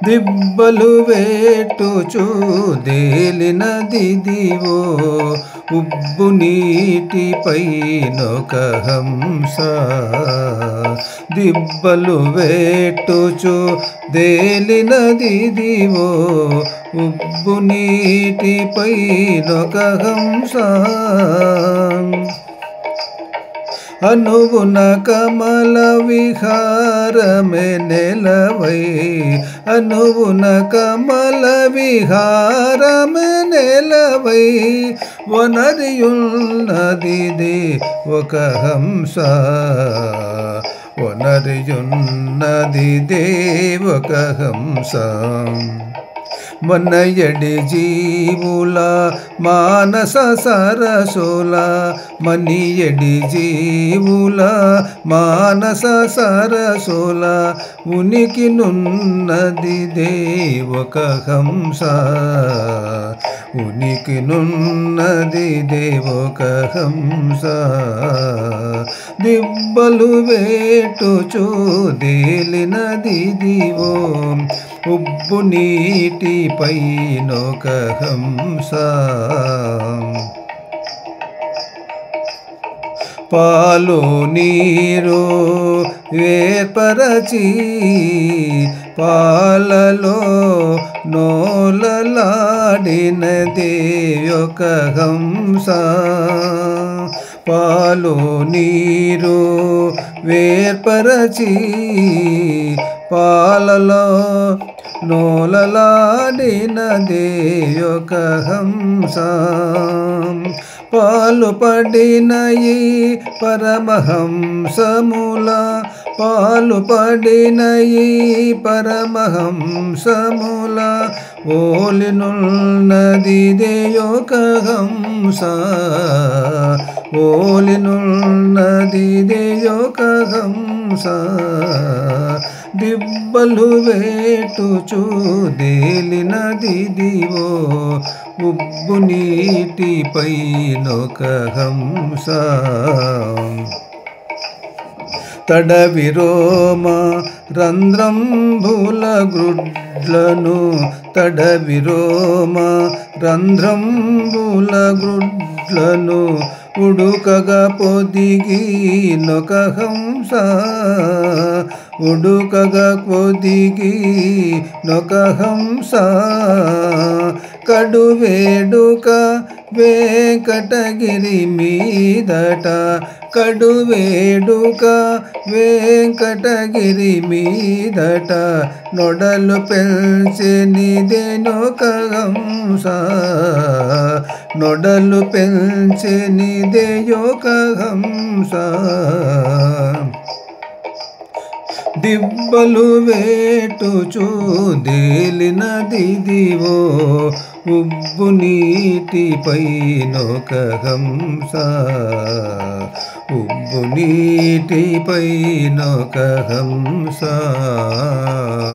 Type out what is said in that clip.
దిబ్బలు వేటుచు దేలినదిదివో ఉబ్బు నీటిపైనొక హంస. దిబ్బలు వేటుచు దేలినదిదివో ఉబ్బు నీటిపైనొక హంస. అనువున కమల విహారమే నెలవై అనువున కమల విహారమే నెలవై వనరియున్నదిదే ఒక హంస. వనరియున్నదిదే ఒక హంస. మనయడి జీవుల మానస సరసుల మనియడి జీవుల మానస సరసుల ఉనికి నున్నదిదే ఒక హంస. ఉనికి నున్నదిదే ఒక హంస. దిబ్బలు వేటుచు దేలినదిదివో ఉబ్బు నీటిపైనొక హంస. పాలు నీరు వేపరచి పాలలో నోలలాడినదే ఒక హంస. పాలు నీరు వేర్పరచి పాలలో నోలలాడినదే ఒక హంస. పాలు పడినయి పరమహంసముల పాలు పడినయి పరమహంసముల ఓలినున్నదిదే ఒక హంస. ఓలినున్నదిదే ఒక హంస. దిబ్బలు వేటుచు దేలినదిదివో ఉబ్బు నీటిపైనొక హంస. తడవిరోమ రంధ్రంబుల గ్రుడ్లను తడవిరోమ రంధ్రంబుల గ్రుడ్లను ఉడుకగా పొదిగినొక హంస. ఉడుకగా పొదిగినొక హంస. కడువేడుక వెంకటగిరి మీదట కడువేడుక వెంకటగిరి మీదట నొడలు పెంచెనిదెనొక హంస. నొడలు పెంచెనిదే ఒక హంస. దిబ్బలు వేటుచు దేలినదిదివో ఉబ్బు నీటిపైనొక హంస. ఉబ్బు నీటిపైనొక హంస.